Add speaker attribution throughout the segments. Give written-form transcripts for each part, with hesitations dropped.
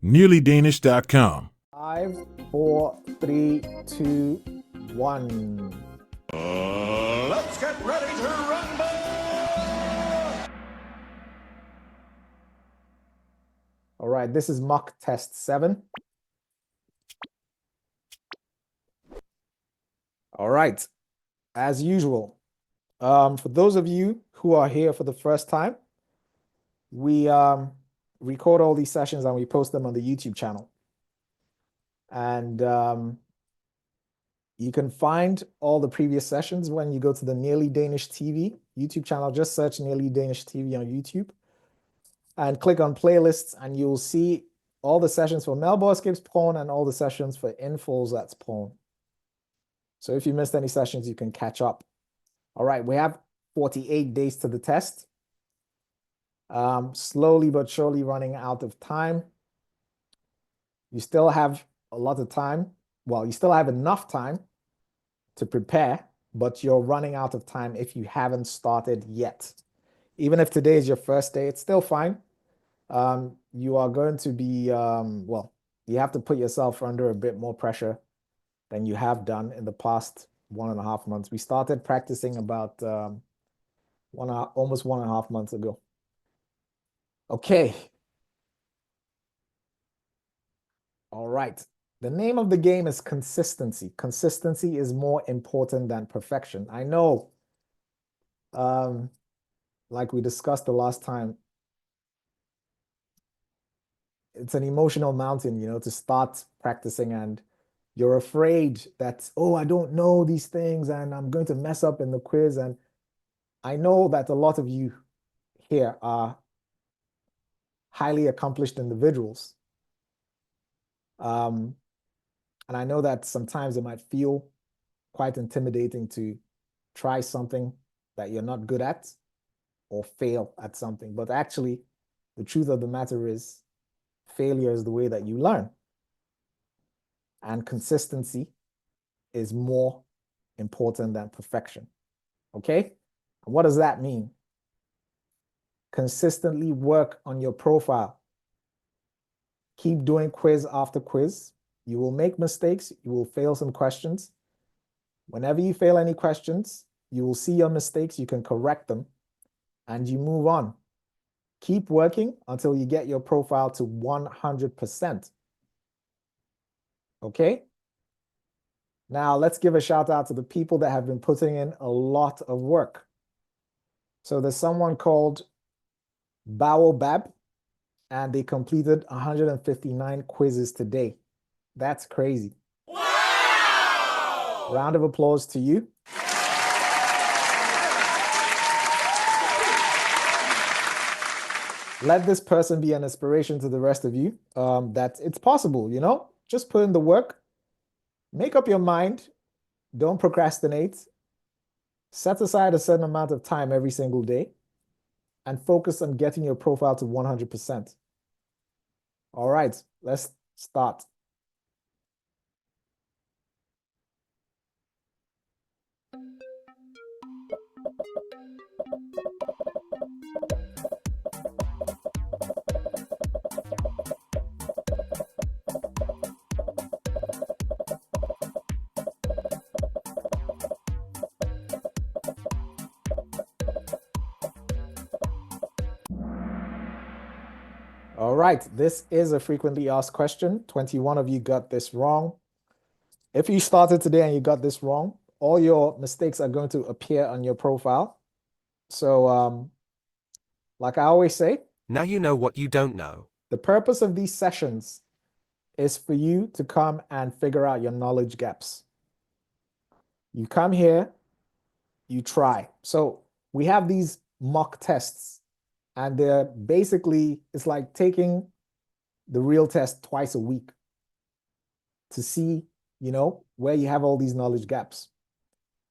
Speaker 1: nearlydanish.com.
Speaker 2: 5, 4, 3, 2, 1.
Speaker 3: Let's get ready to rumble!
Speaker 2: All right, this is mock test 7. All right, as usual, for those of you who are here for the first time, we record all these sessions and we post them on the YouTube channel. And you can find all the previous sessions when you go to the Nearly Danish TV YouTube channel. Just search Nearly Danish TV on YouTube and click on playlists, and you'll see all the sessions for Melbo Escapes Pawn and all the sessions for Infos That's Pawn. So if you missed any sessions, you can catch up. All right, we have 48 days to the test. Slowly but surely running out of time. You still have a lot of time. Well, you still have enough time to prepare, but you're running out of time if you haven't started yet. Even if today is your first day, it's still fine. You are going to be, well, you have to put yourself under a bit more pressure than you have done in the past 1.5 months. We started practicing about almost 1.5 months ago. Okay. All right. The name of the game is consistency. Consistency is more important than perfection. I know, like we discussed the last time, it's an emotional mountain, to start practicing, and you're afraid that, oh, I don't know these things and I'm going to mess up in the quiz. And I know that a lot of you here are highly accomplished individuals. And I know that sometimes it might feel quite intimidating to try something that you're not good at or fail at something. But actually, the truth of the matter is failure is the way that you learn. And consistency is more important than perfection. Okay? And what does that mean? Consistently work on your profile. Keep doing quiz after quiz. You will make mistakes. You will fail some questions. Whenever you fail any questions, you will see your mistakes. You can correct them and you move on. Keep working until you get your profile to 100%. Okay? Now, let's give a shout out to the people that have been putting in a lot of work. So there's someone called Baobab, and they completed 159 quizzes today. That's crazy. Wow! Round of applause to you. Let this person be an inspiration to the rest of you, that it's possible, Just put in the work. Make up your mind. Don't procrastinate. Set aside a certain amount of time every single day and focus on getting your profile to 100%. All right, let's start. All right, this is a frequently asked question. 21 of you got this wrong. If you started today and you got this wrong, all your mistakes are going to appear on your profile. So, like I always say,
Speaker 4: now you know what you don't know.
Speaker 2: The purpose of these sessions is for you to come and figure out your knowledge gaps. You come here, you try. So we have these mock tests, and they're basically, it's like taking the real test twice a week to see, where you have all these knowledge gaps,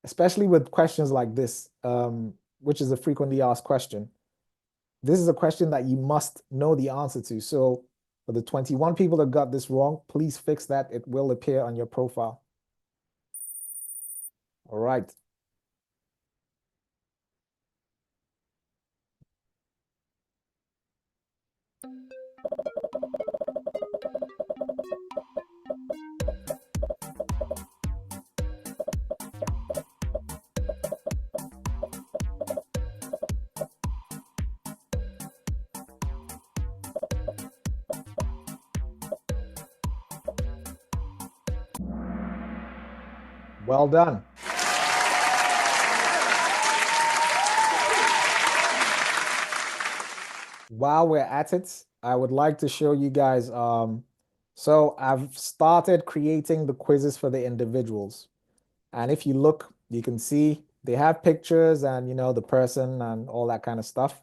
Speaker 2: especially with questions like this, which is a frequently asked question. This is a question that you must know the answer to. So for the 21 people that got this wrong, please fix that. It will appear on your profile. All right. Well done. While we're at it, I would like to show you guys, so I've started creating the quizzes for the individuals. And if you look, you can see they have pictures and, you know, the person and all that kind of stuff.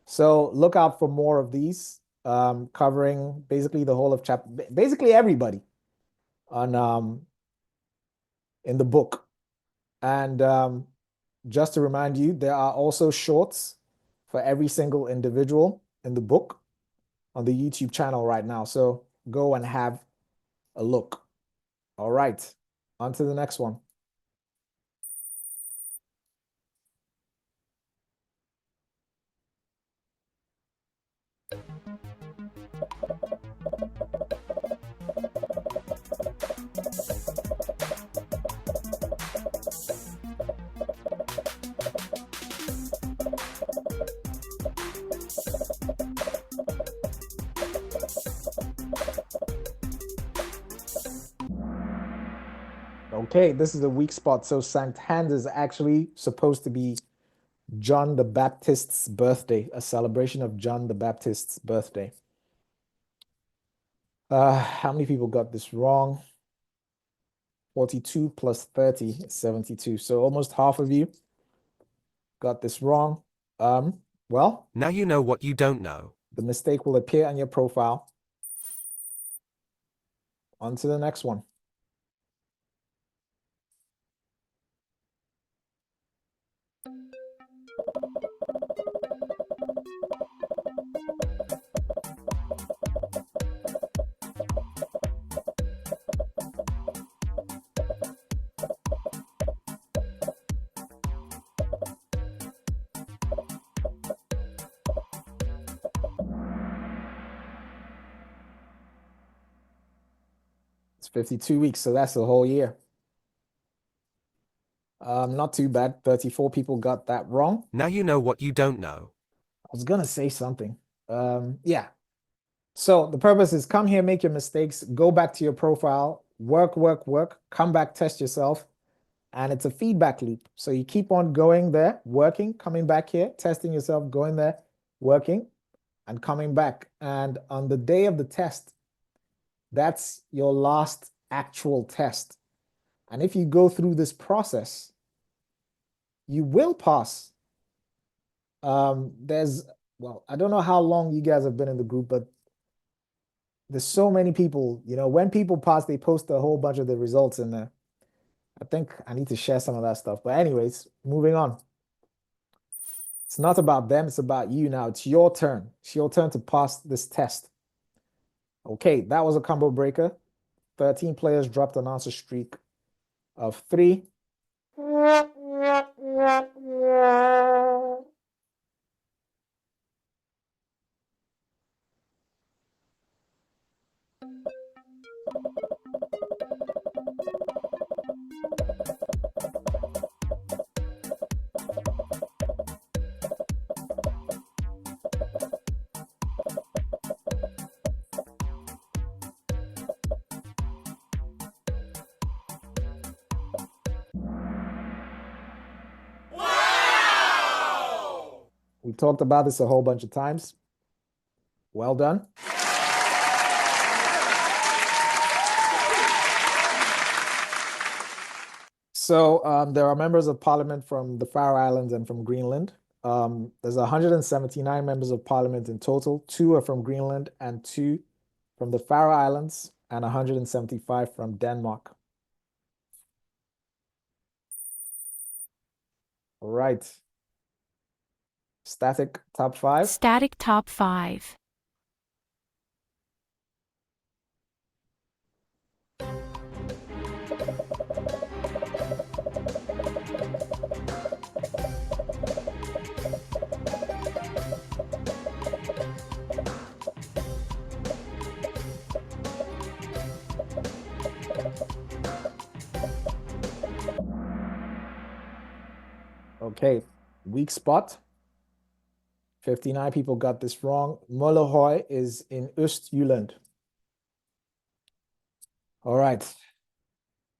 Speaker 2: So look out for more of these, covering basically the whole of basically everybody on in the book. And just to remind you, there are also shorts for every single individual in the book on the YouTube channel right now. So go and have a look. All right, on to the next one. Okay, this is a weak spot. So Sankt Hans is actually supposed to be John the Baptist's birthday, a celebration of John the Baptist's birthday. How many people got this wrong? 42 plus 30 is 72. So almost half of you got this wrong. Well,
Speaker 4: Now you know what you don't know.
Speaker 2: the mistake will appear on your profile. On to the next one. It's 52 weeks, so that's the whole year. Not too bad. 34 people got that wrong.
Speaker 4: Now you know what you don't know.
Speaker 2: I was gonna say something. Yeah. So the purpose is come here, make your mistakes, go back to your profile, work, come back, test yourself. And it's a feedback loop. So you keep on going there, working, coming back here, testing yourself, going there, working, and coming back. And on the day of the test, that's your last actual test. And if you go through this process, you will pass. Well, I don't know how long you guys have been in the group, but there's so many people, you know, when people pass, they post a whole bunch of the results in there. I think I need to share some of that stuff. But anyways, moving on. It's not about them, it's about you now. It's your turn. It's your turn to pass this test. Okay, that was a combo breaker. 13 players dropped an answer streak of 3. We talked about this a whole bunch of times. Well done. So there are members of parliament from the Faroe Islands and from Greenland. There's 179 members of parliament in total. 2 are from Greenland and 2 from the Faroe Islands and 175 from Denmark. All right. Static top 5.
Speaker 1: Static top 5.
Speaker 2: Okay, weak spot. 59 people got this wrong. Møllehoy is in Østjylland. All right.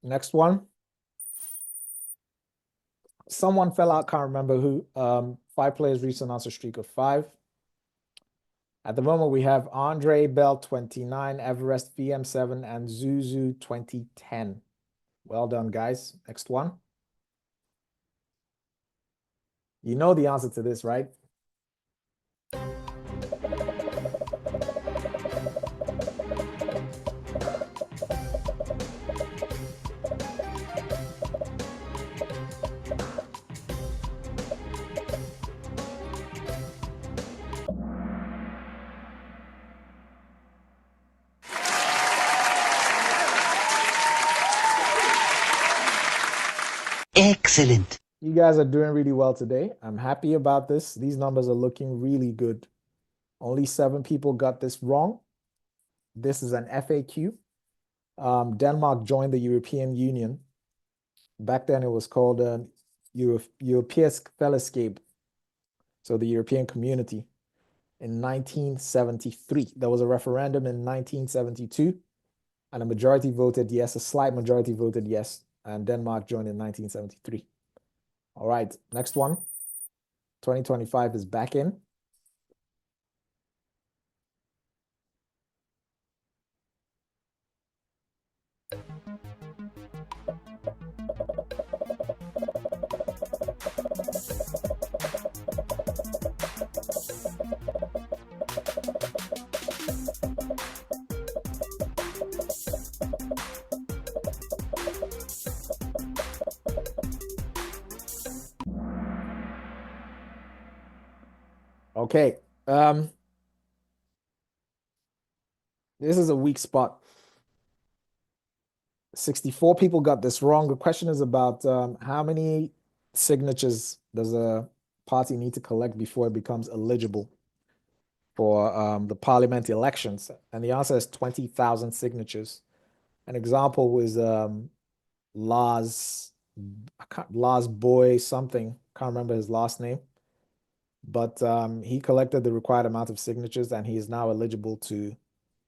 Speaker 2: Next one. someone fell out, can't remember who. 5 players reached an answer streak of 5. At the moment, we have Andre Bell 29, Everest VM7, and Zuzu 2010. Well done, guys. Next one. You know the answer to this, right?
Speaker 5: Excellent.
Speaker 2: You guys are doing really well today. I'm happy about this. These numbers are looking really good. Only 7 people got this wrong. This is an FAQ. Denmark joined the European Union. Back then, it was called Europeisk Fællesskab, so the European Community, in 1973. There was a referendum in 1972, and a majority voted yes. A slight majority voted yes, and Denmark joined in 1973. All right, next one. 2025 is back in. Okay. This is a weak spot. 64 people got this wrong. The question is about how many signatures does a party need to collect before it becomes eligible for the parliament elections? And the answer is 20,000 signatures. An example was Lars Boy something. Can't remember his last name. But he collected the required amount of signatures, and he is now eligible to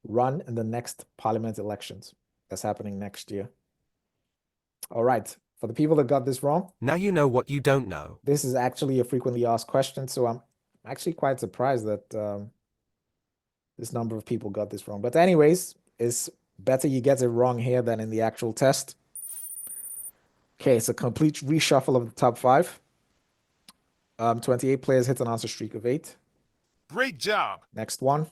Speaker 2: run in the next parliament elections. That's happening next year. All right. For the people that got this wrong,
Speaker 4: Now you know what you don't know.
Speaker 2: this is actually a frequently asked question. So I'm actually quite surprised that this number of people got this wrong. But anyways, it's better you get it wrong here than in the actual test. Okay, it's a complete reshuffle of the top 5. 28 players hit an answer streak of 8.
Speaker 3: Great job.
Speaker 2: Next one.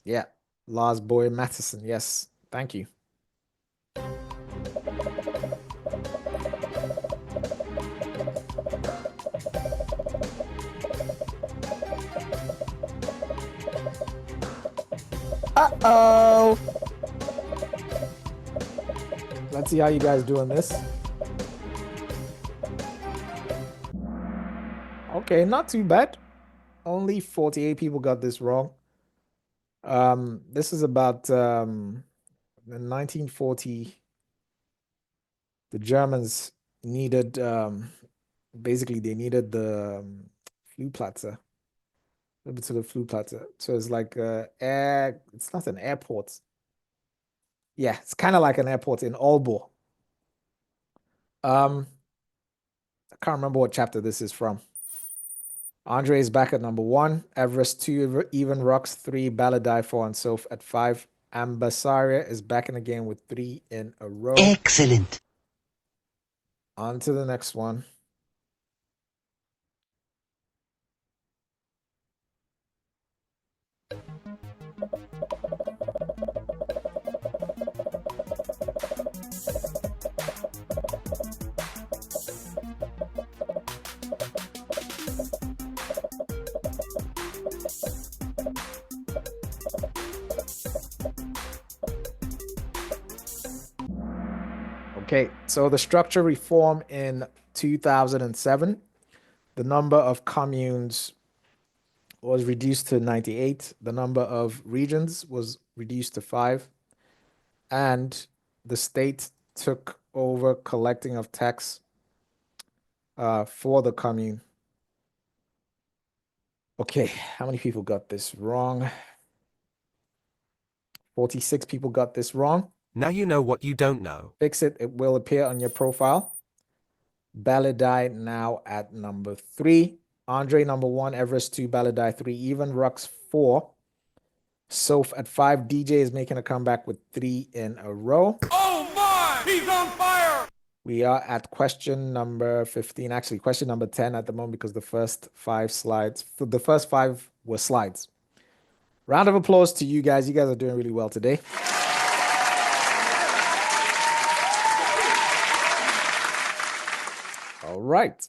Speaker 2: Yeah, Lars Boy Matheson. Yes, thank you. Uh-oh. Let's see how you guys doing this. Okay, not too bad. Only 48 people got this wrong. This is about in 1940. The Germans needed basically they needed the Flugplatz. A little bit to the Flugplatz. So it's like it's not an airport. Yeah, it's kind of like an airport in Aalborg. I can't remember what chapter this is from. Andre is back at number 1. Everest 2, Even Rocks 3, Balladai 4, and Soph at 5. Ambassaria is back in again with 3 in a row.
Speaker 5: Excellent.
Speaker 2: On to the next one. Okay, so the structure reform in 2007, the number of communes was reduced to 98. The number of regions was reduced to 5. And the state took over collecting of tax for the commune. Okay, how many people got this wrong? 46 people got this wrong.
Speaker 4: Now you know what you don't know.
Speaker 2: Fix it. It will appear on your profile. Baladai now at number 3. Andre number 1. Everest 2. Baladai 3. Even Rux 4. Soph at 5. DJ is making a comeback with 3 in a row.
Speaker 3: Oh my! He's on fire!
Speaker 2: We are at question number 15. Actually, question number 10 at the moment because the first 5 were slides. Round of applause to you guys. You guys are doing really well today. All right.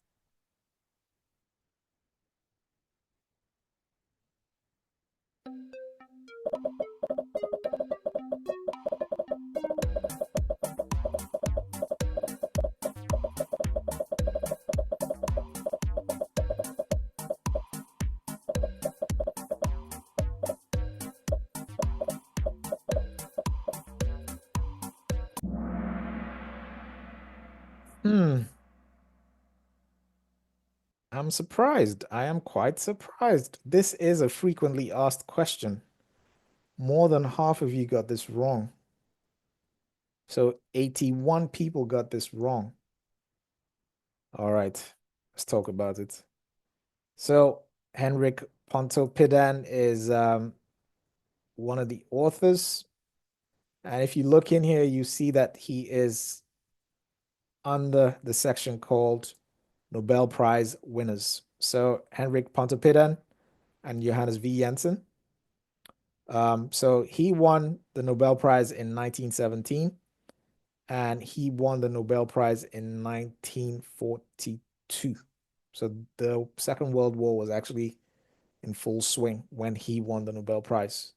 Speaker 2: I'm surprised. I am quite surprised. This is a frequently asked question. More than half of you got this wrong. So 81 people got this wrong. All right, let's talk about it. So Henrik Pontoppidan is one of the authors. And if you look in here, you see that he is under the section called Nobel Prize winners. So Henrik Pontoppidan and Johannes V. Jensen. So he won the Nobel Prize in 1917, and he won the Nobel Prize in 1942. So the Second World War was actually in full swing when he won the Nobel Prize.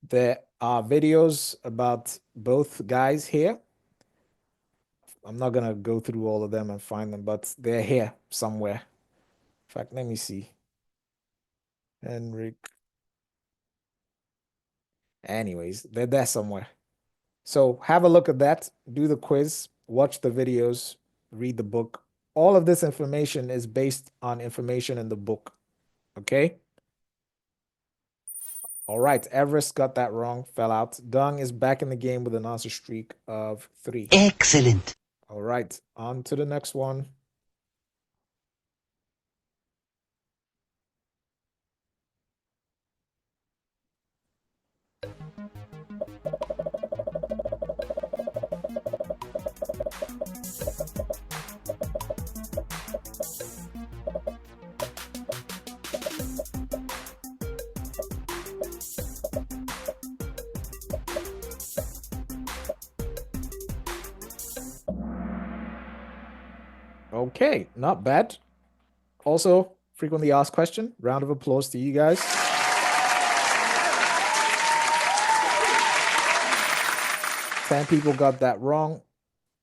Speaker 2: There are videos about both guys here. I'm not going to go through all of them and find them, but they're here somewhere. In fact, let me see. Henrik. Anyways, they're there somewhere. So have a look at that. Do the quiz. Watch the videos. Read the book. All of this information is based on information in the book. Okay? All right. Everest got that wrong. Fell out. Dung is back in the game with an answer streak of 3.
Speaker 5: Excellent.
Speaker 2: All right, on to the next one. Okay, not bad. Also, frequently asked question. Round of applause to you guys. Ten people got that wrong.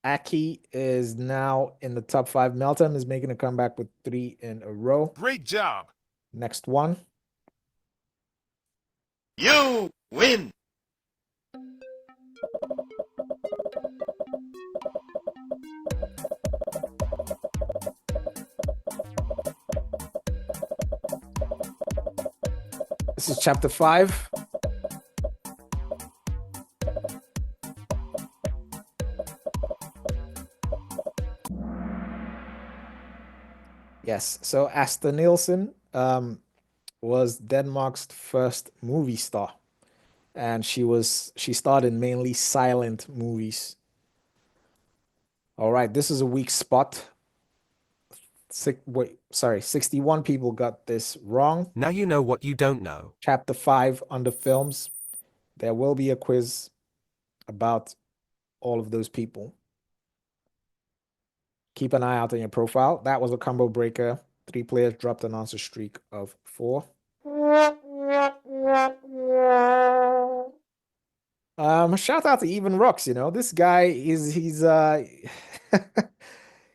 Speaker 2: Aki is now in the top 5. Meltem is making a comeback with 3 in a row.
Speaker 3: Great job!
Speaker 2: Next one.
Speaker 3: You win!
Speaker 2: This is chapter 5. Yes, so Asta Nielsen was Denmark's first movie star, and she starred in mainly silent movies. All right, this is a weak spot. 61 people got this wrong.
Speaker 4: Now you know what you don't know.
Speaker 2: Chapter 5 under films. There will be a quiz about all of those people. Keep an eye out on your profile. That was a combo breaker. 3 players dropped an answer streak of 4. Shout out to Even Rocks, you know. This guy he's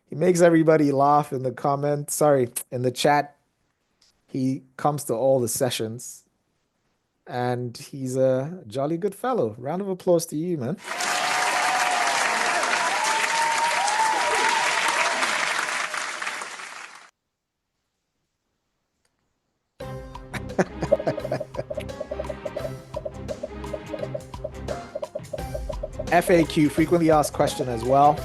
Speaker 2: he makes everybody laugh in the comments. Sorry, in the chat. He comes to all the sessions. And he's a jolly good fellow. Round of applause to you, man. FAQ, frequently asked question as well.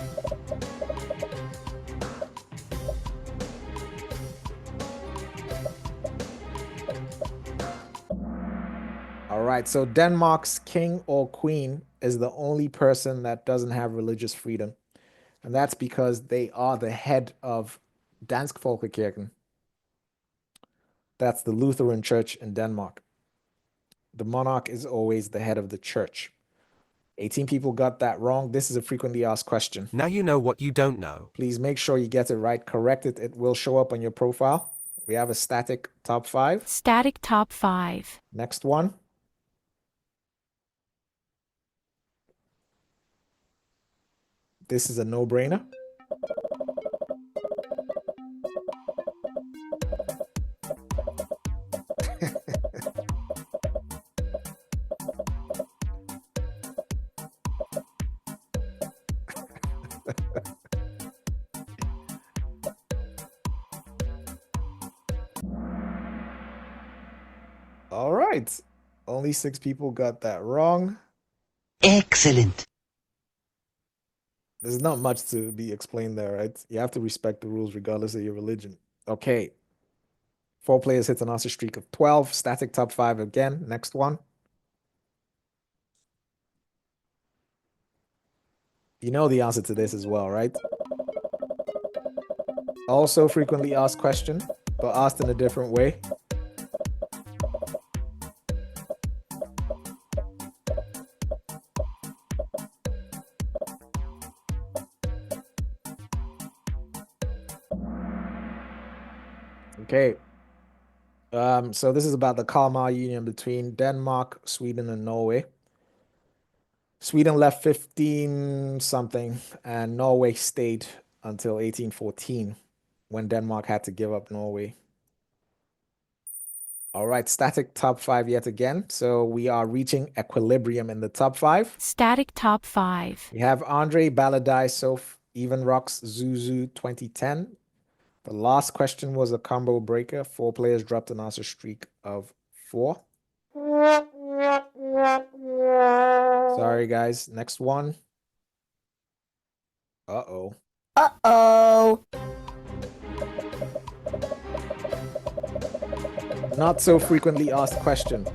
Speaker 2: All right, so Denmark's king or queen is the only person that doesn't have religious freedom. And that's because they are the head of Dansk Folkekirken. That's the Lutheran church in Denmark. The monarch is always the head of the church. 18 people got that wrong. This is a frequently asked question.
Speaker 4: Now you know what you don't know.
Speaker 2: Please make sure you get it right. Correct it. It will show up on your profile. We have a static top 5.
Speaker 1: Static top 5.
Speaker 2: Next one. This is a no-brainer. All right. Only 6 people got that wrong.
Speaker 5: Excellent.
Speaker 2: There's not much to be explained there, right? You have to respect the rules regardless of your religion. Okay. 4 players hit an answer streak of 12. Static top 5 again. Next one. You know the answer to this as well, right? Also frequently asked question, but asked in a different way. Okay. So this is about the Kalmar Union between Denmark, Sweden, and Norway. Sweden left 15 something, and Norway stayed until 1814, when Denmark had to give up Norway. All right, static top 5 yet again. So we are reaching equilibrium in the top 5.
Speaker 1: Static top 5.
Speaker 2: We have Andre, Baladai, Soph, Even Rocks, Zuzu 2010. The last question was a combo breaker. 4 players dropped an answer streak of 4. Sorry, guys. Next one. Uh-oh.
Speaker 5: Uh-oh.
Speaker 2: Not so frequently asked question.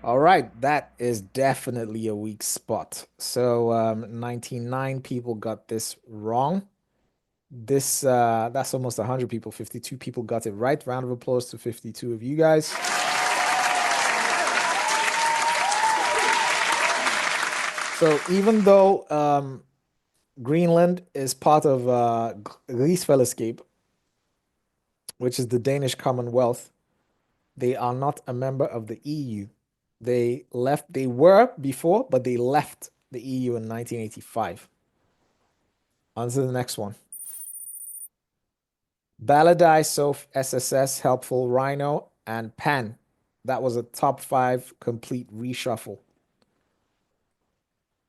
Speaker 2: All right, that is definitely a weak spot. So 99 people got this wrong. This that's almost 100 people. 52 people got it right. Round of applause to 52 of you guys. So even though Greenland is part of Rigsfællesskab, which is the Danish Commonwealth, they are not a member of the EU. They were before, but they left the EU in 1985. On to the next one. Baladai, Soph, SSS, Helpful, Rhino, and Pan. That was a top 5 complete reshuffle.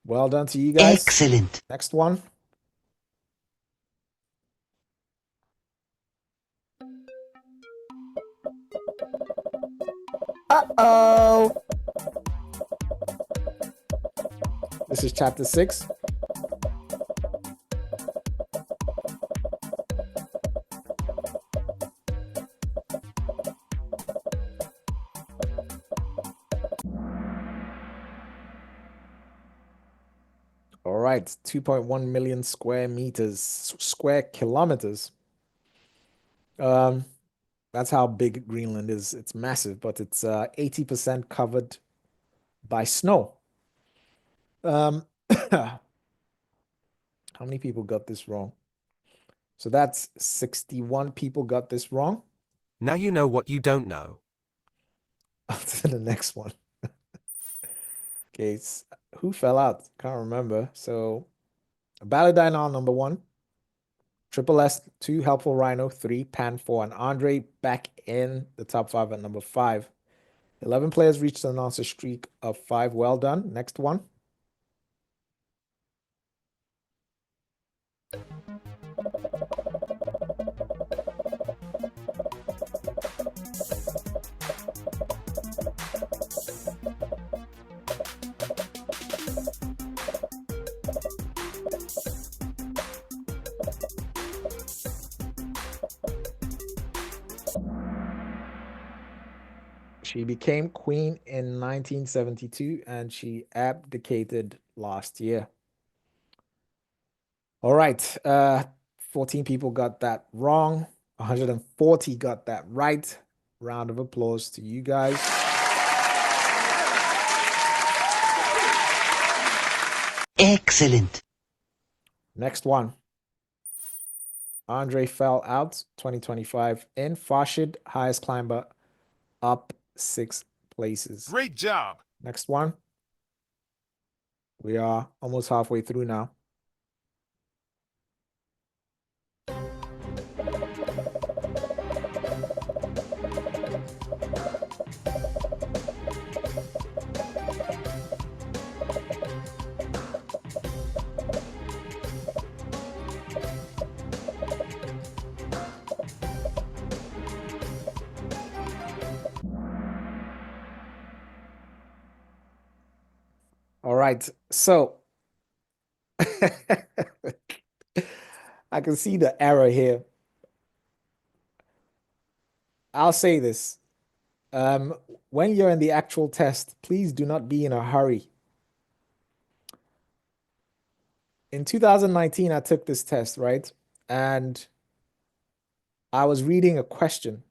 Speaker 2: Well done to you guys.
Speaker 5: Excellent.
Speaker 2: Next one.
Speaker 5: Uh-oh.
Speaker 2: This is chapter 6. All right, 2.1 million square kilometers. That's how big Greenland is. It's massive, but it's 80% covered by snow. How many people got this wrong? So that's 61 people got this wrong.
Speaker 4: Now you know what you don't know.
Speaker 2: On to the next one. Okay, who fell out? Can't remember. So Baladinal number 1, Triple S 2, Helpful Rhino 3, Pan 4, and Andre back in the top 5 at number 5. 11 players reached an answer streak of 5. Well done. Next one. She became queen in 1972 and she abdicated last year. All right. 14 people got that wrong. 140 got that right. Round of applause to you guys.
Speaker 5: Excellent.
Speaker 2: Next one. Andre fell out 2025 in Farshid, highest climber, up 6 places.
Speaker 3: Great job.
Speaker 2: Next one. We are almost halfway through now. All right, so I can see the error here. I'll say this. When you're in the actual test, please do not be in a hurry. In 2019, I took this test, right? And I was reading a question.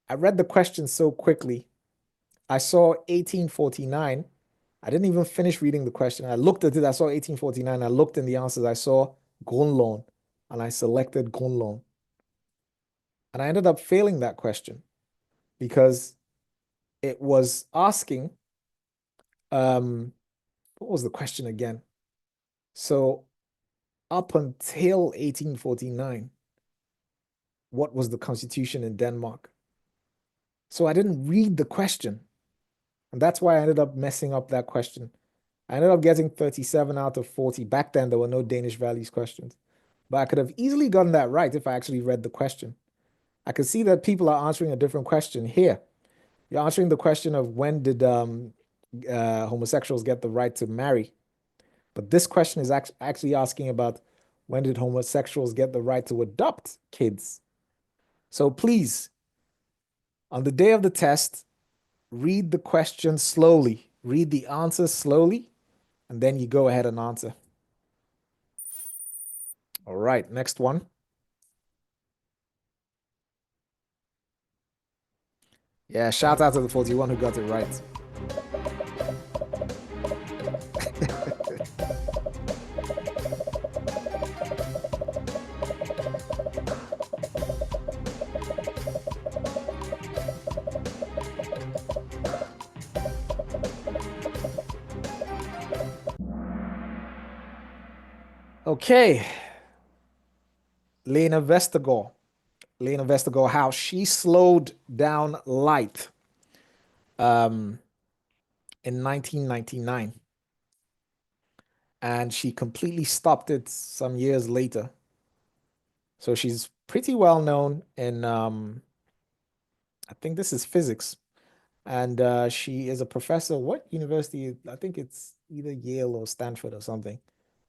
Speaker 2: I read the question so quickly. I saw 1849. I didn't even finish reading the question. I looked at it. I saw 1849. I looked in the answers. I saw Gunlon, and I selected Gunlon. And I ended up failing that question because it was asking, what was the question again? So up until 1849, what was the constitution in Denmark? So I didn't read the question. And that's why I ended up messing up that question. I ended up getting 37 out of 40. Back then, there were no Danish values questions. But I could have easily gotten that right if I actually read the question. I could see that people are answering a different question here. You're answering the question of when did homosexuals get the right to marry? But this question is actually asking about when did homosexuals get the right to adopt kids? So please, on the day of the test, read the question slowly. Read the answer slowly, and then you go ahead and answer. All right, next one. Yeah, shout out to the 41 who got it right. Okay. Lena Vestergaard. Lena Vestergaard, how she slowed down light in 1999. And she completely stopped it some years later. So she's pretty well known in, I think this is physics. And she is a professor. What university? I think it's either Yale or Stanford or something.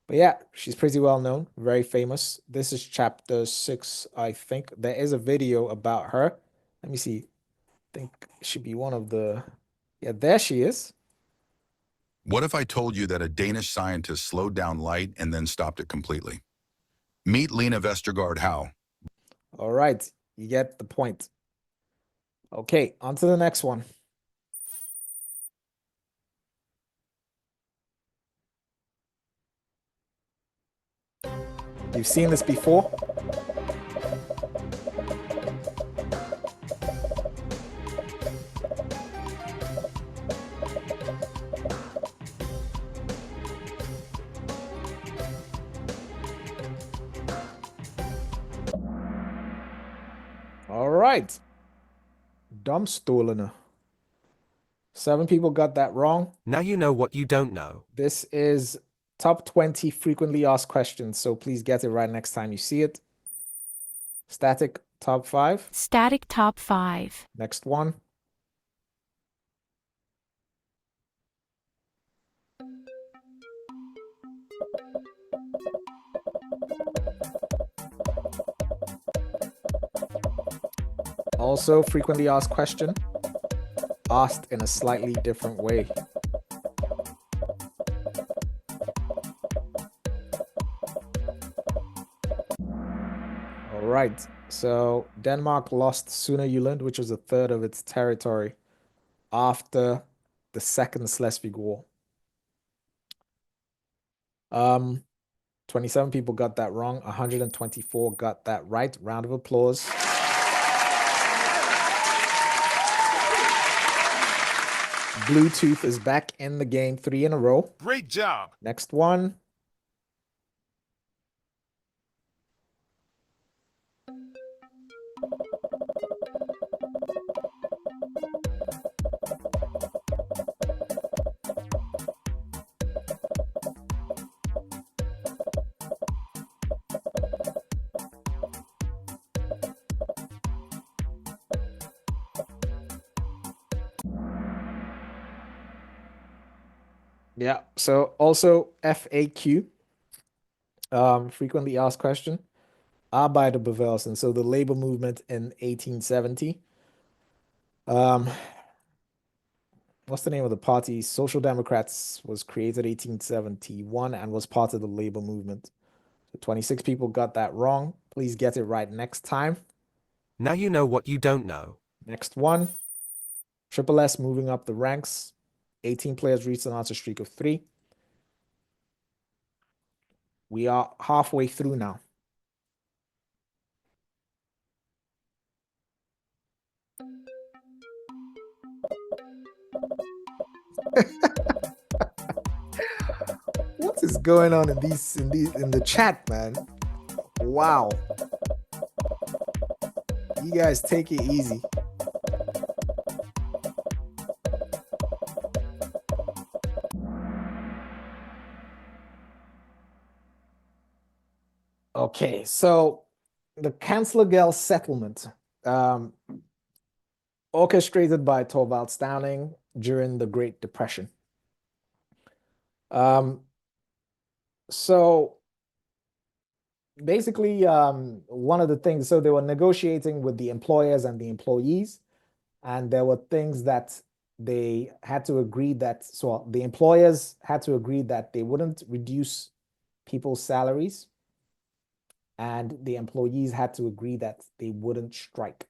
Speaker 2: But yeah, she's pretty well known, very famous. This is chapter 6, I think. There is a video about her. Let me see. I think it should be one of the... Yeah, there she is.
Speaker 6: What if I told you that a Danish scientist slowed down light and then stopped it completely? Meet Lena Vestergaard Howe.
Speaker 2: All right, you get the point. Okay, on to the next one. You've seen this before. All right. Domstolene. 7 people got that wrong.
Speaker 4: Now you know what you don't know.
Speaker 2: This is top 20 frequently asked questions, so please get it right next time you see it. Static top 5.
Speaker 1: Static top 5.
Speaker 2: Next one. Also frequently asked question. asked in a slightly different way. All right, so Denmark lost Sønderjylland, which was a third of its territory, after the Second Schleswig War. 27 people got that wrong. 124 got that right. Round of applause. Bluetooth is back in the game, 3 in a row.
Speaker 3: Great job.
Speaker 2: Next one. Yeah, so also FAQ, frequently asked question, Arbeiderbevægelsen, so the labor movement in 1870. What's the name of the party? Social Democrats was created 1871 and was part of the labor movement. So 26 people got that wrong. Please get it right next time.
Speaker 4: Now you know what you don't know.
Speaker 2: Next one. Triple S moving up the ranks. 18 players reached an answer streak of 3. We are halfway through now. What is going on in the chat, man? Wow. You guys take it easy. Okay, so the Kanzlergeld settlement, orchestrated by Thorvald Stauning during the Great Depression. So basically, one of the things, so they were negotiating with the employers and the employees, and there were things that they had to agree that, so the employers had to agree that they wouldn't reduce people's salaries, and the employees had to agree that they wouldn't strike.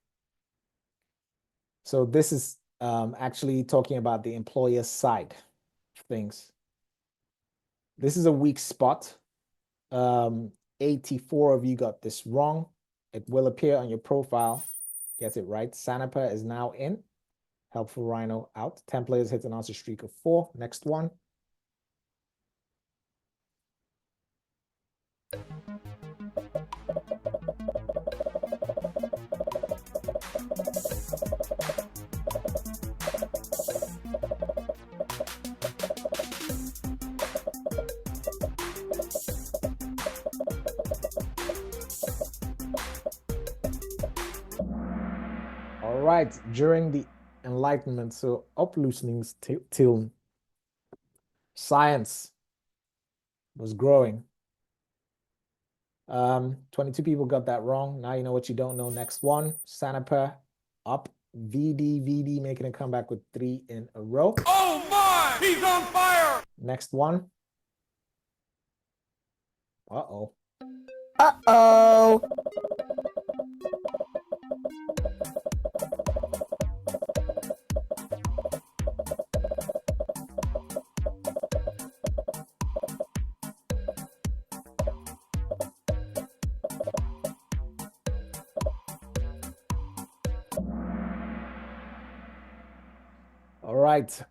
Speaker 2: So this is actually talking about the employer side of things. This is a weak spot. 84 of you got this wrong. It will appear on your profile. Get it right. Sanapa is now in. Helpful Rhino out. 10 players hit an answer streak of 4. Next one. All right, during the Enlightenment, so Oplysningstiden, science was growing. 22 people got that wrong. Now you know what you don't know. Next one, Sanapa up. VD making a comeback with 3 in a row.
Speaker 3: Oh my! He's on fire!
Speaker 2: Next one. Uh-oh.
Speaker 5: Uh-oh.
Speaker 2: All right.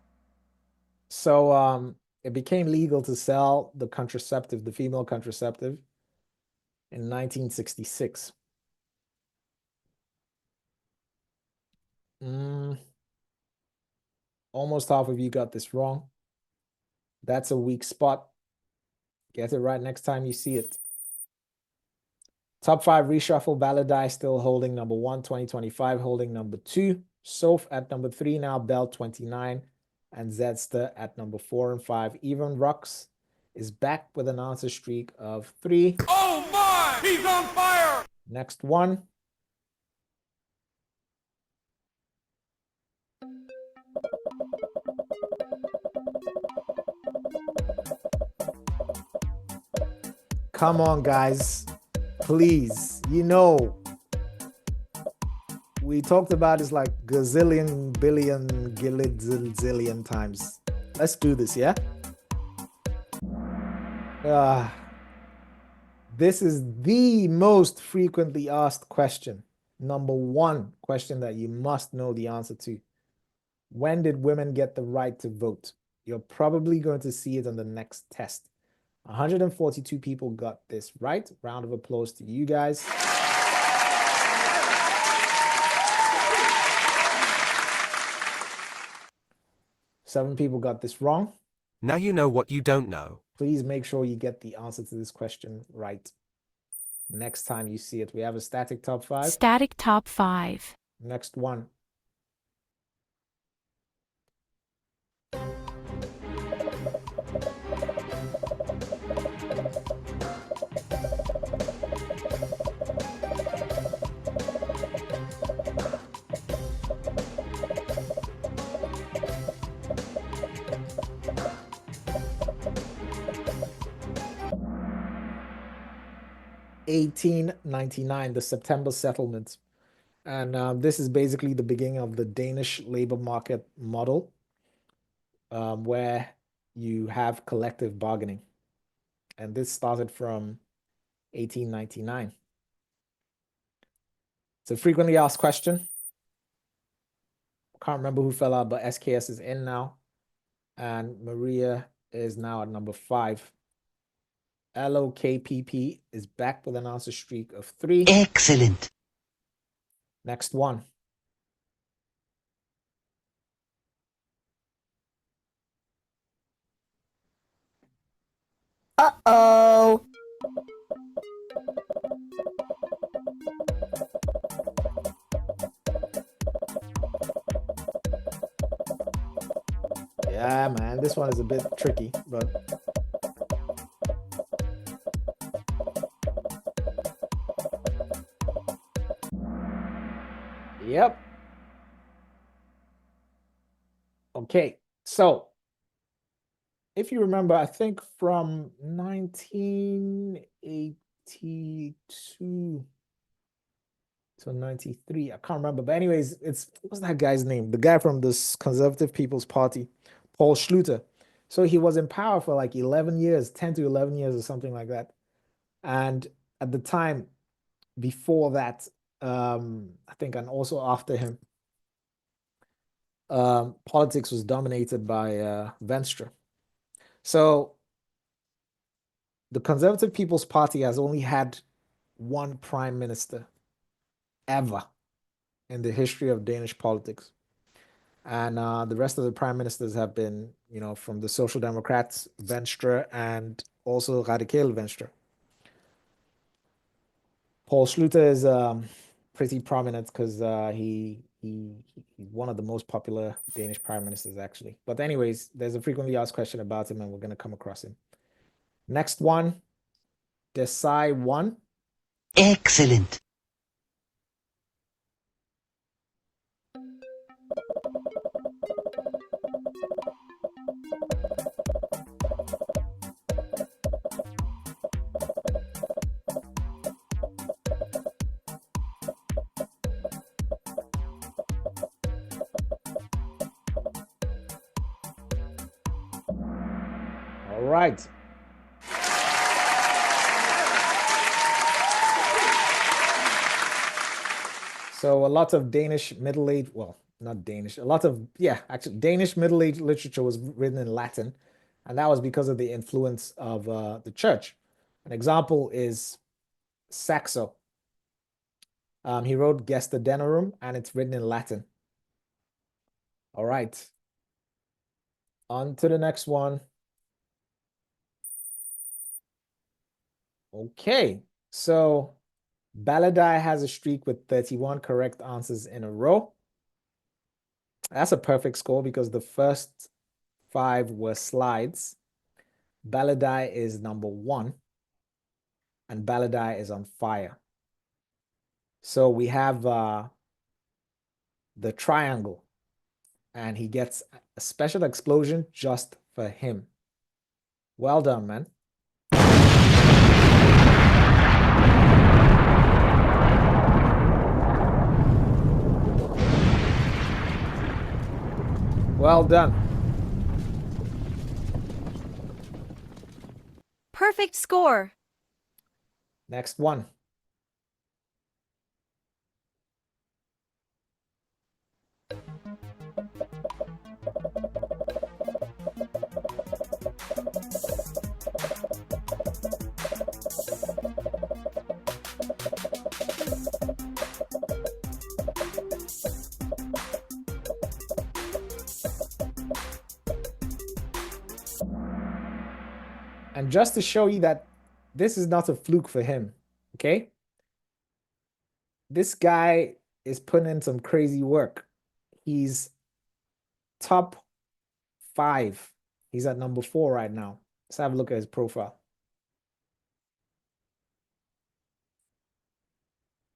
Speaker 2: So it became legal to sell the contraceptive, the female contraceptive, in 1966. Almost half of you got this wrong. That's a weak spot. Get it right next time you see it. Top 5 reshuffle. Baladai still holding number 1, 2025 holding number 2. Soph at number 3 now, Bell 29, and Zedster at number 4 and 5. Even Rux is back with an answer streak of 3.
Speaker 3: Oh my! He's on fire!
Speaker 2: Next one. Come on, guys. Please. You know, we talked about this like gazillion, billion, zillion times. Let's do this, yeah? This is the most frequently asked question. Number one question that you must know the answer to. When did women get the right to vote? You're probably going to see it on the next test. 142 people got this right. Round of applause to you guys. Seven people got this wrong.
Speaker 4: Now you know what you don't know.
Speaker 2: Please make sure you get the answer to this question right. Next time you see it, we have a static top 5.
Speaker 1: Static top 5.
Speaker 2: Next one. (1899), the September settlement. And this is basically the beginning of the Danish labor market model, where you have collective bargaining. And this started from 1899. It's a frequently asked question. Can't remember who fell out, but SKS is in now. And Maria is now at number 5. LOKPP is back with an answer streak of 3.
Speaker 5: Excellent.
Speaker 2: Next one.
Speaker 5: Uh-oh.
Speaker 2: Yeah, man, this one is a bit tricky, but yep. Okay, so if you remember, I think from 1982 to 93, I can't remember, but anyways, what's that guy's name? The guy from the Conservative People's Party, Paul Schluter. So he was in power for like 11 years, 10 to 11 years or something like that. And at the time before that, I think, and also after him, politics was dominated by Venstre. So the Conservative People's Party has only had one prime minister ever in the history of Danish politics. And the rest of the prime ministers have been, you know, from the Social Democrats, Venstre, and also Radikale Venstre. Paul Schluter is pretty prominent because he's one of the most popular Danish prime ministers, actually. But anyways, there's a frequently asked question about him, and we're going to come across him. Next one, Desai 1.
Speaker 5: Excellent.
Speaker 2: All right. So a lot of Danish Middle Age, well, not Danish, a lot of, yeah, actually Danish Middle Age literature was written in Latin, and that was because of the influence of the church. An example is Saxo. He wrote Gesta Danorum, and it's written in Latin. All right. On to the next one. Okay, so Baladai has a streak with 31 correct answers in a row. That's a perfect score because the first 5 were slides. Baladai is number 1, and Baladai is on fire. So we have the triangle, and he gets a special explosion just for him. Well done, man. Well done.
Speaker 7: Perfect score.
Speaker 2: Next one. And just to show you that this is not a fluke for him, okay? This guy is putting in some crazy work. He's top 5. He's at number 4 right now. Let's have a look at his profile.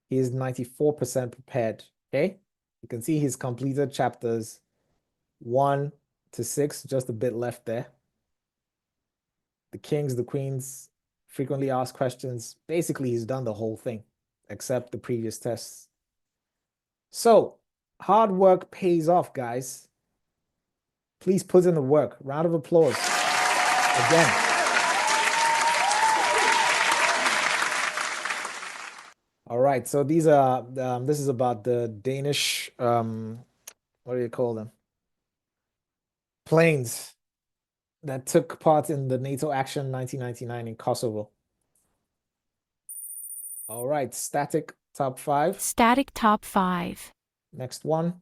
Speaker 2: He is 94% prepared, okay? You can see he's completed chapters 1 to 6, just a bit left there. The kings, the queens, frequently asked questions. Basically, he's done the whole thing, except the previous tests. So, hard work pays off, guys. Please put in the work. Round of applause. Again. All right, so these are, this is about the Danish, what do you call them? Planes that took part in the NATO action 1999 in Kosovo. All right, static top 5.
Speaker 1: Static top 5.
Speaker 2: Next one.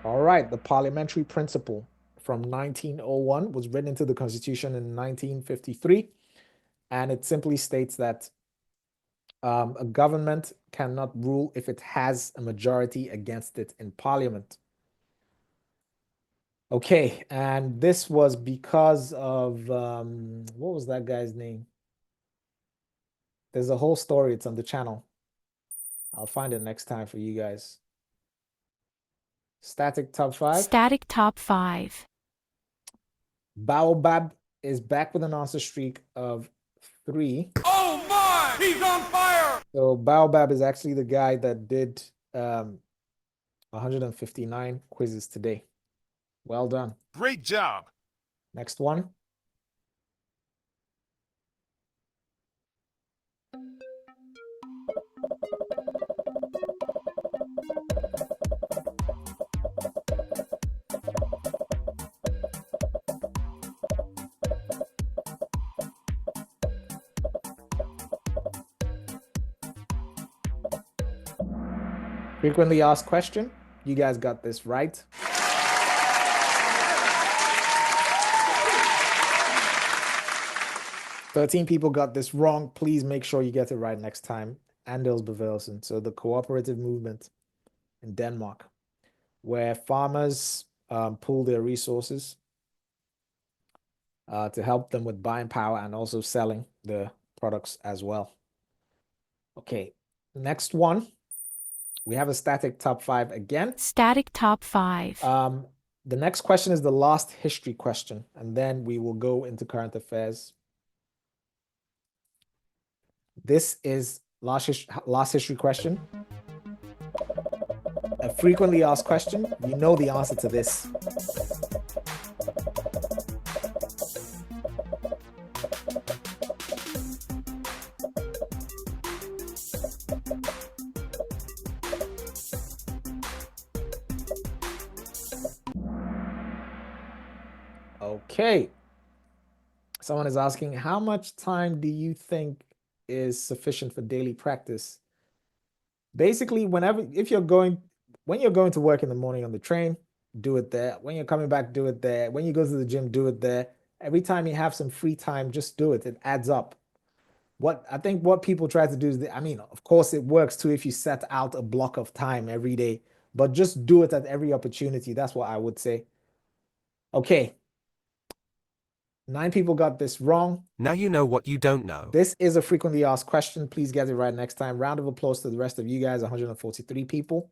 Speaker 2: All right, the parliamentary principle from 1901 was written into the Constitution in 1953, and it simply states that a government cannot rule if it has a majority against it in parliament. Okay, and this was because of, what was that guy's name? There's a whole story, it's on the channel. I'll find it next time for you guys. Static top 5.
Speaker 1: Static top 5.
Speaker 2: Baobab is back with an answer streak of 3.
Speaker 3: Oh my! He's on fire!
Speaker 2: So Baobab is actually the guy that did 159 quizzes today. Well done.
Speaker 3: Great job.
Speaker 2: Next one. Frequently asked question. You guys got this right. "13 people got this wrong. Please make sure you get it right next time." Anders Bevægelsen, so the cooperative movement in Denmark, where farmers pool their resources to help them with buying power and also selling the products as well. Okay, next one. We have a static top 5 again.
Speaker 1: Static top 5.
Speaker 2: The next question is the last history question, and then we will go into current affairs. This is last history question. A frequently asked question. You know the answer to this. Okay. Someone is asking, how much time do you think is sufficient for daily practice? Basically, when you're going to work in the morning on the train, do it there. When you're coming back, do it there. When you go to the gym, do it there. Every time you have some free time, just do it. It adds up. I think what people try to do is, of course it works too if you set out a block of time every day, but just do it at every opportunity. That's what I would say. Okay. 9 people got this wrong.
Speaker 4: Now you know what you don't know.
Speaker 2: This is a frequently asked question. Please get it right next time. Round of applause to the rest of you guys, 143 people.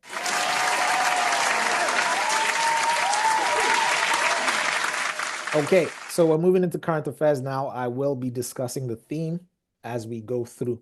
Speaker 2: Okay, so we're moving into current affairs now. I will be discussing the theme as we go through.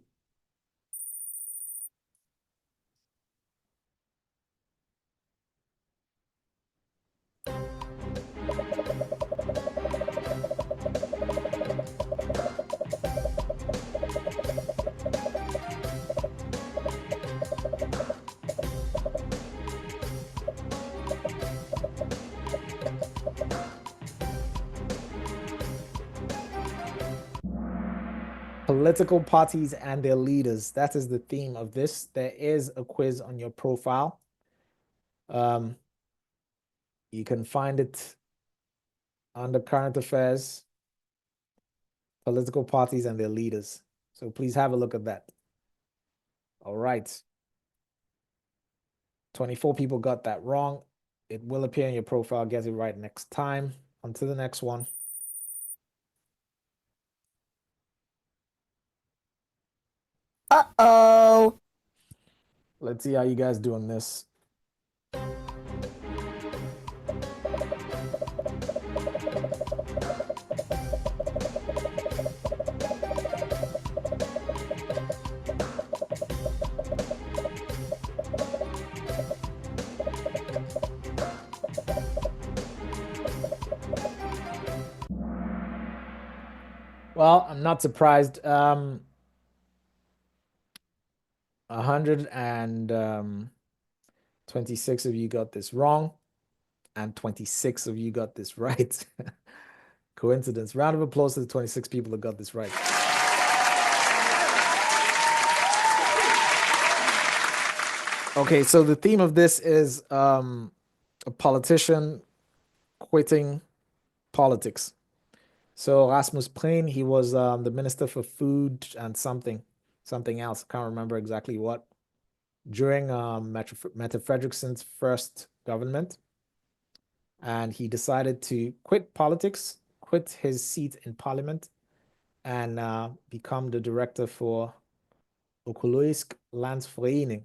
Speaker 2: Political parties and their leaders. That is the theme of this. There is a quiz on your profile. You can find it under current affairs, political parties and their leaders. So please have a look at that. All right. 24 people got that wrong. It will appear in your profile. Get it right next time. On to the next one.
Speaker 5: Uh-oh.
Speaker 2: Let's see how you guys do on this. Well, I'm not surprised. 126 of you got this wrong, and 26 of you got this right. Coincidence. Round of applause to the 26 people that got this right. Okay, so the theme of this is a politician quitting politics. So Rasmus Prehn, he was the Minister for Food and something else. I can't remember exactly what. During Mette Fredriksen's first government. And he decided to quit politics, quit his seat in parliament, and become the director for Økologisk Landsforening.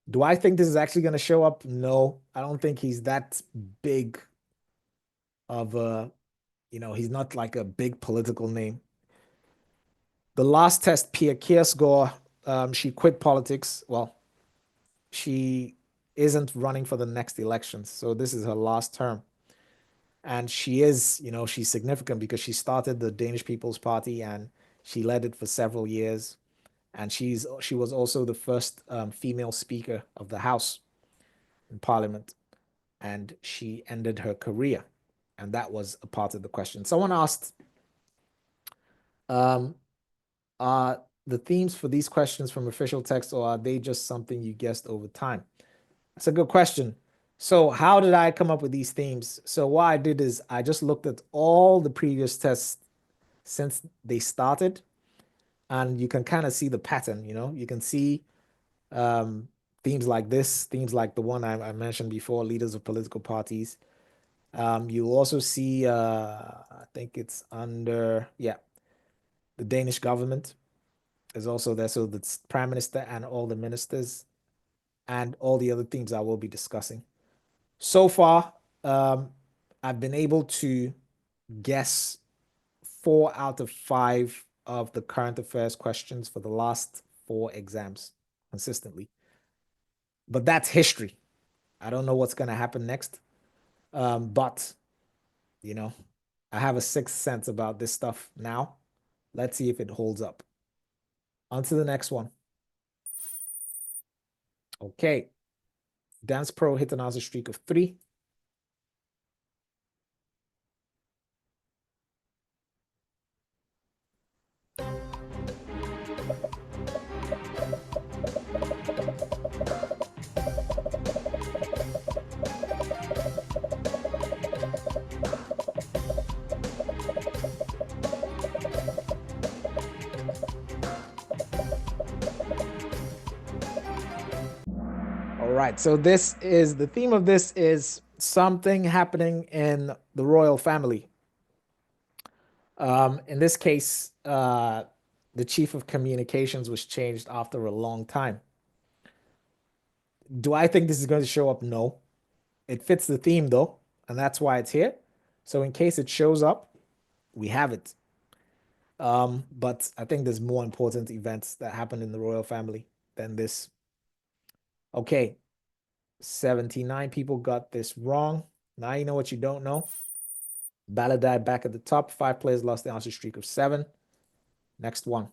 Speaker 2: Do I think this is actually going to show up? No, I don't think he's that big of a, he's not like a big political name. The last test, Pia Kjærsgaard, she quit politics. Well, she isn't running for the next elections. So this is her last term. And she is, she's significant because she started the Danish People's Party and she led it for several years. And she was also the first female speaker of the House in Parliament. And she ended her career. And that was a part of the question. Someone asked, are the themes for these questions from official text, or are they just something you guessed over time? That's a good question. So how did I come up with these themes? So what I did is I just looked at all the previous tests since they started, and you can kind of see the pattern, you can see themes like this, themes like the one I mentioned before, leaders of political parties. You'll also see, I think it's under, the Danish government is also there. So the prime minister and all the ministers and all the other themes I will be discussing. So far, I've been able to guess 4 out of 5 of the current affairs questions for the last 4 exams consistently. But that's history. I don't know what's going to happen next. But, I have a sixth sense about this stuff now. Let's see if it holds up. On to the next one. Okay. Dance Pro hit an answer streak of 3. Right, so this is the theme of this is something happening in the royal family. In this case, the chief of communications was changed after a long time. Do I think this is going to show up? No. It fits the theme though, and that's why it's here. So in case it shows up, we have it. But I think there's more important events that happened in the royal family than this. Okay, 79 people got this wrong. Now you know what you don't know. Baladai back at the top. 5 players lost the answer streak of 7. Next one.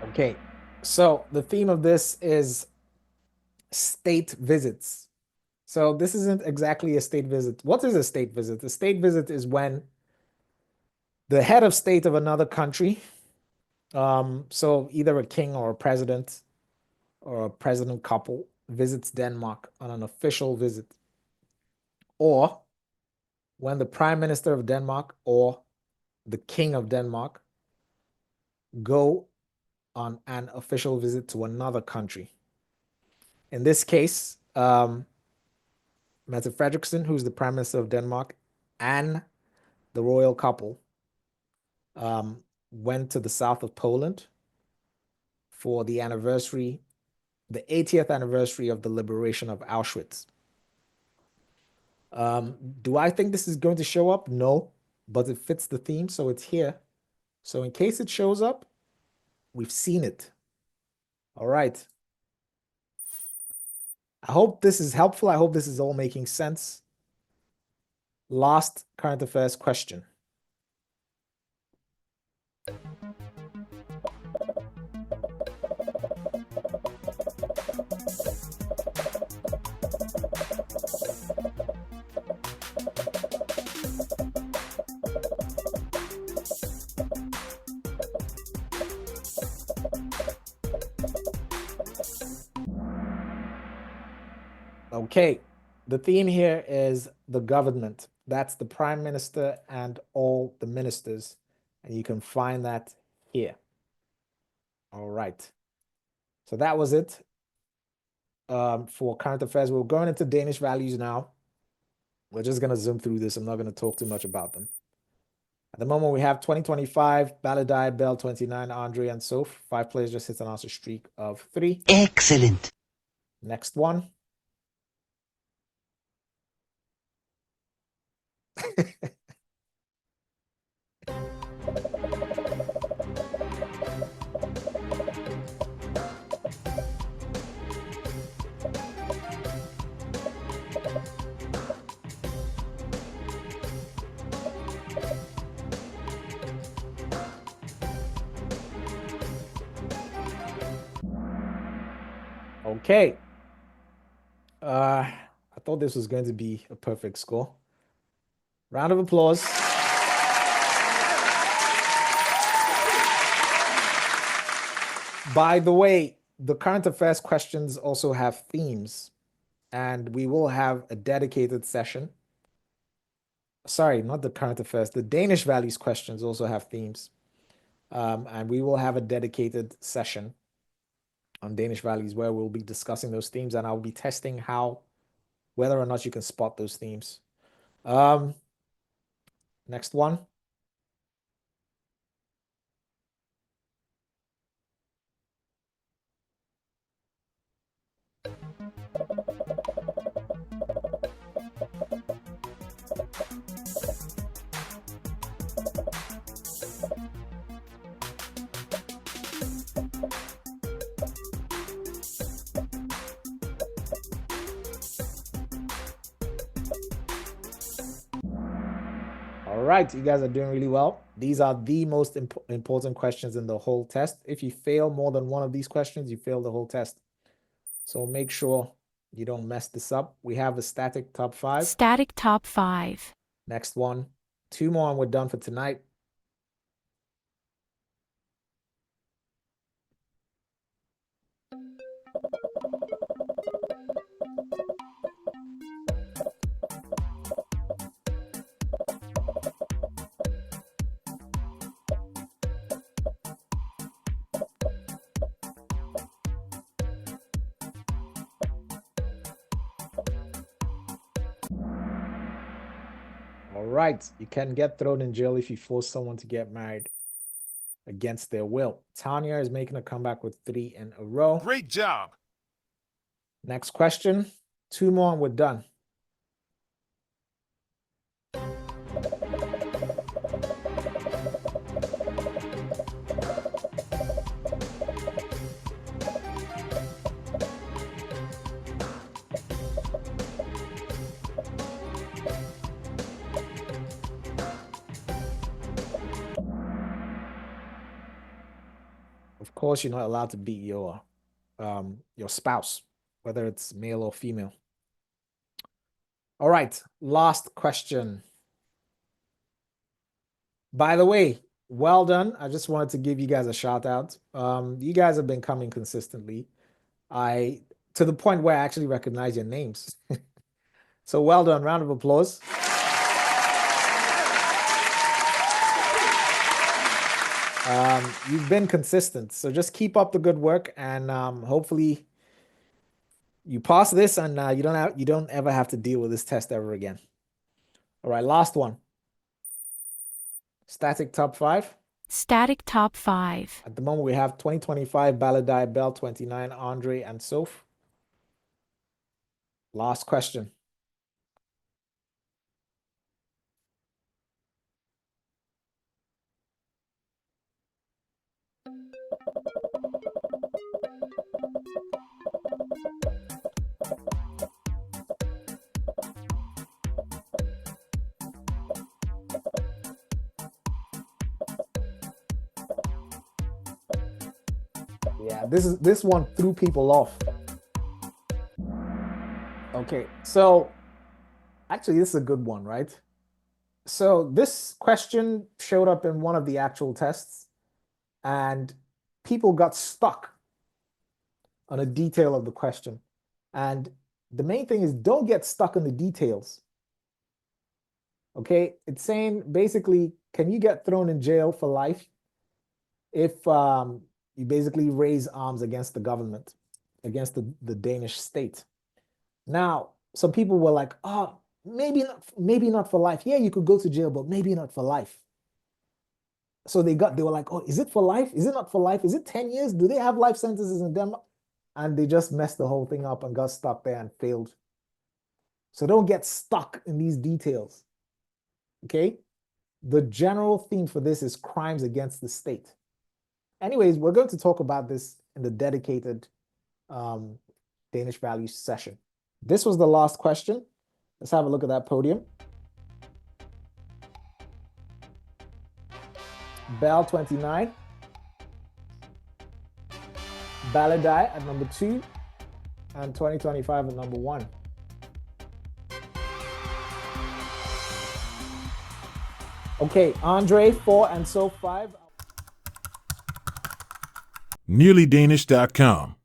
Speaker 2: Okay, so the theme of this is state visits. So this isn't exactly a state visit. What is a state visit? A state visit is when the head of state of another country, so either a king or a president couple, visits Denmark on an official visit, or when the prime minister of Denmark or the king of Denmark go on an official visit to another country. In this case, Mette Frederiksen, who's the prime minister of Denmark, and the royal couple went to the south of Poland for the anniversary, the 80th anniversary of the liberation of Auschwitz. Do I think this is going to show up? No, but it fits the theme, so it's here. So in case it shows up, we've seen it. All right. I hope this is helpful. I hope this is all making sense. Last current affairs question. Okay, the theme here is the government. That's the prime minister and all the ministers. And you can find that here. All right. So that was it for current affairs. We're going into Danish values now. We're just going to zoom through this. I'm not going to talk too much about them. At the moment, we have 2025, Baladai, Bell, 29, Andre, and Soph. 5 players just hit an answer streak of 3.
Speaker 5: Excellent.
Speaker 2: Next one. Okay. I thought this was going to be a perfect score. Round of applause. By the way, the current affairs questions also have themes, and we will have a dedicated session. Sorry, not the current affairs. The Danish values questions also have themes. And we will have a dedicated session on Danish values where we'll be discussing those themes, and I'll be testing whether or not you can spot those themes. Next one. All right, you guys are doing really well. These are the most important questions in the whole test. If you fail more than one of these questions, you fail the whole test. So make sure you don't mess this up. We have a static top 5.
Speaker 1: Static top 5.
Speaker 2: Next one. 2 more and we're done for tonight. All right. You can get thrown in jail if you force someone to get married against their will. Tanya is making a comeback with 3 in a row.
Speaker 3: Great job.
Speaker 2: Next question. 2 more and we're done. Of course, you're not allowed to beat your spouse, whether it's male or female. All right, last question. By the way, well done. I just wanted to give you guys a shout out. You guys have been coming consistently. To the point where I actually recognize your names. So well done. Round of applause. You've been consistent, so just keep up the good work, and hopefully you pass this, and you don't ever have to deal with this test ever again. All right, last one. Static top 5.
Speaker 1: Static top 5.
Speaker 2: At the moment, we have 2025 Baladai, Bell 29, Andre, and Soph. Last question. Yeah, this one threw people off. Okay, so actually this is a good one, right? So this question showed up in one of the actual tests, and people got stuck on a detail of the question. And the main thing is, don't get stuck on the details. Okay, it's saying basically, can you get thrown in jail for life if you basically raise arms against the government, against the Danish state? Now, some people were like, oh, maybe not for life. Yeah, you could go to jail, but maybe not for life. So they were like, oh, is it for life? Is it not for life? Is it 10 years? Do they have life sentences in Denmark? And they just messed the whole thing up and got stuck there and failed. So don't get stuck in these details. Okay? The general theme for this is crimes against the state. Anyways, we're going to talk about this in the dedicated Danish values session. This was the last question. Let's have a look at that podium. Bell 29. Baladai at number 2. And 2025 at number 1. Okay, Andre 4 and so 5.
Speaker 3: NearlyDanish.com.